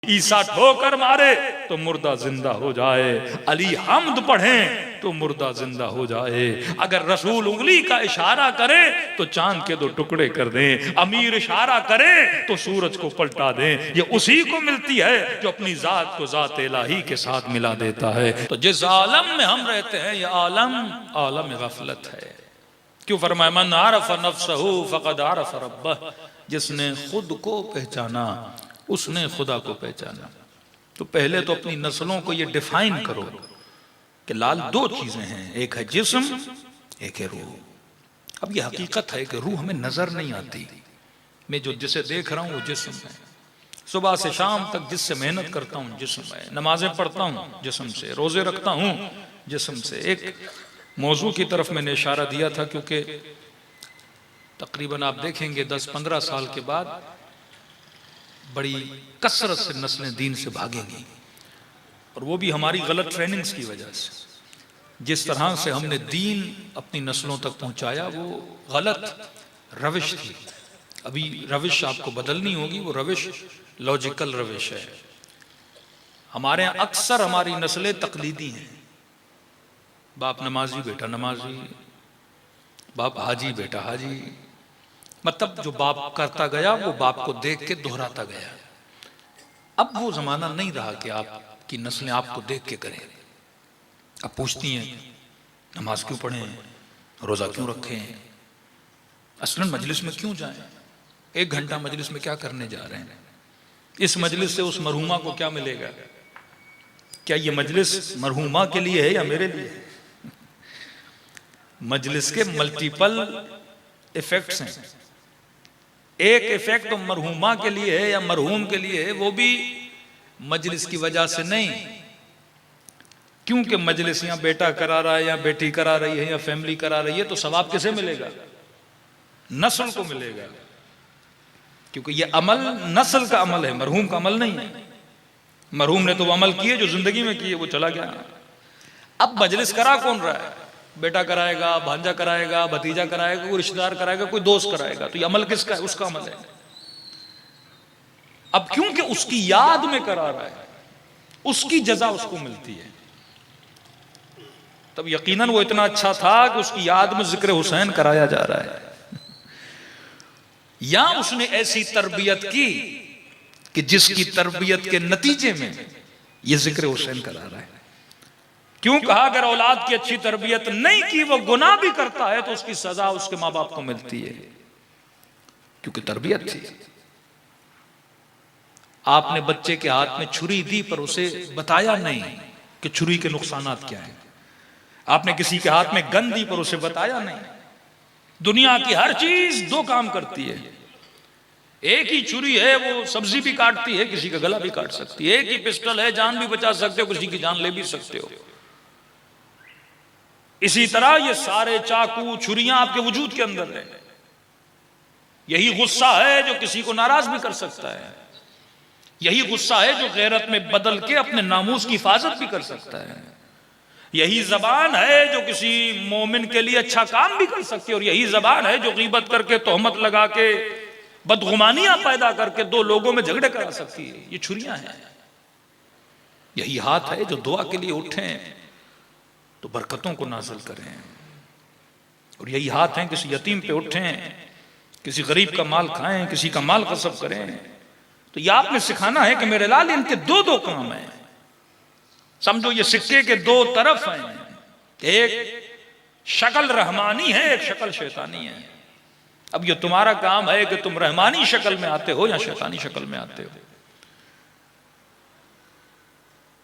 ईसा ठोकर मारे तो मुर्दा जिंदा हो जाए, अली हम्द पढ़ें तो मुर्दा जिंदा हो जाए, अगर रसूल उंगली का इशारा करे तो चांद के दो टुकड़े कर दें, अमीर इशारा करे तो सूरज को पलटा दें। ये उसी को मिलती है जो अपनी जात को जात इलाही के साथ मिला देता है। तो जिस आलम में हम रहते हैं ये आलम आलम गफलत है। क्यों फरमाया मन आरफ नफ्सहू फक़द आरफ रब्बह, जिसने खुद को पहचाना उसने खुदा को पहचाना। तो पहले तो अपनी नस्लों को ये डिफाइन करो कि लाल दो चीजें हैं, एक है जिस्म एक है रूह। अब ये हकीकत है कि रूह हमें नजर नहीं आती। मैं जो जिसे देख रहा हूं वो जिस्म है, सुबह से शाम तक जिससे मेहनत करता हूं जिस्म है, नमाजें पढ़ता हूं जिस्म से, रोजे रखता हूं जिस्म से। एक मौजू की तरफ मैंने इशारा दिया था, क्योंकि तकरीबन आप देखेंगे 10-15 साल के बाद बड़ी कसरत से नस्लें दीन से भागेंगी, और वो भी हमारी गलत ट्रेनिंग्स की वजह से। जिस तरह से हमने दीन अपनी नस्लों तक पहुंचाया वो गलत रविश थी। अभी रविश आपको बदलनी होगी, वो रविश लॉजिकल रविश है। हमारे यहाँ अक्सर हमारी नस्लें तकलीदी हैं। बाप नमाजी बेटा नमाजी, बाप हाजी बेटा हाजी, मतलब जो बाप करता गया वो बाप को देख के दोहराता गया। अब वो जमाना नहीं रहा कि आपकी नस्लें आपको देख के करें। अब पूछती हैं नमाज क्यों पढ़ें, रोजा क्यों रखें, असलन मजलिस में क्यों जाएं, 1 घंटा मजलिस में क्या करने जा रहे हैं, इस मजलिस से उस मरहुमा को क्या मिलेगा, क्या ये मजलिस मरहुमा के लिए है या मेरे लिए? मजलिस के मल्टीपल इफेक्ट्स हैं। एक इफेक्ट तो मरहुमा के लिए है या मरहूम के लिए है, वो भी मजलिस की वजह से नहीं। क्योंकि मजलिस या बेटा करा रहा है या बेटी करा रही है या फैमिली करा रही है, तो सवाब किसे मिलेगा? नस्ल को मिलेगा, क्योंकि ये अमल नस्ल का अमल है, मरहूम का अमल नहीं है। मरहूम ने तो वो अमल किए जो जिंदगी में किए, वो चला गया। अब मजलिस करा कौन रहा है? बेटा कराएगा, भांजा कराएगा, भतीजा कराएगा, कोई रिश्तेदार कराएगा, कोई दोस्त कराएगा। तो ये अमल किसका है? उसका अमल है। अब क्योंकि उसकी याद में करा रहा है, उसकी जजा उसको मिलती है। तब यकीनन वो इतना अच्छा था कि उसकी याद में जिक्र हुसैन कराया जा रहा है। या उसने ऐसी तरबियत की कि जिसकी तरबियत के नतीजे में ये जिक्र हुसैन करा रहा है। क्यों कहा अगर औलाद की अच्छी तरबियत नहीं की, वो गुनाह भी करता है तो उसकी सजा उसके माँ बाप को मिलती है, क्योंकि तरबियत थी। आपने बच्चे के हाथ में छुरी दी पर उसे बताया नहीं कि छुरी के नुकसानात क्या हैं। आपने किसी के हाथ में गन दी पर उसे बताया नहीं। दुनिया की हर चीज 2 काम करती है। एक ही छुरी है, वो सब्जी भी काटती है, किसी का गला भी काट सकती है। एक ही पिस्टल है, जान भी बचा सकते हो, किसी की जान ले भी सकते हो। इसी तरह ये सारे चाकू छुरियां आपके वजूद के अंदर है। यही गुस्सा है जो किसी को नाराज भी कर सकता है। यही गुस्सा है जो गैरत में बदल के अपने नामूस की हिफाजत भी कर सकता है। यही जबान है जो किसी मोमिन के लिए अच्छा काम भी कर सकती है, और यही जबान है जो गीबत करके, तोहमत लगा के, बदगुमानियां पैदा करके 2 लोगों में झगड़े करा सकती है। ये छुरियां हैं। यही हाथ है जो दुआ के लिए उठे तो बरकतों को नाज़िल करें, और यही हाथ हैं किसी यतीम पे उठें, किसी गरीब का माल खाएं, किसी का माल गसब करें। तो ये आपने सिखाना है कि मेरे लाल इनके 2 काम हैं। समझो ये सिक्के के 2 तरफ हैं। एक शक्ल रहमानी है, एक शक्ल शैतानी है। अब ये तुम्हारा काम है कि तुम रहमानी शक्ल में आते हो या शैतानी शक्ल में आते हो।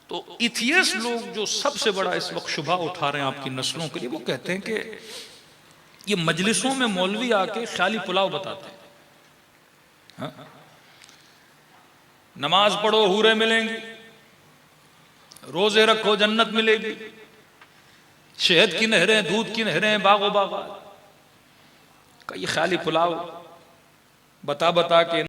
तो इथियस लोग जो सबसे बड़ा इस वक्त शुबा उठा रहे हैं आपकी नस्लों के लिए, वो कहते हैं कि ये मजलिसों में मौलवी आके ख्याली पुलाव बताते हैं। हाँ? नमाज पढ़ो हूरे मिलेंगी, रोजे रखो जन्नत मिलेगी, शहद की नहरें, दूध की नहरें, बागो बागा का ये ख्याली पुलाव बता बता के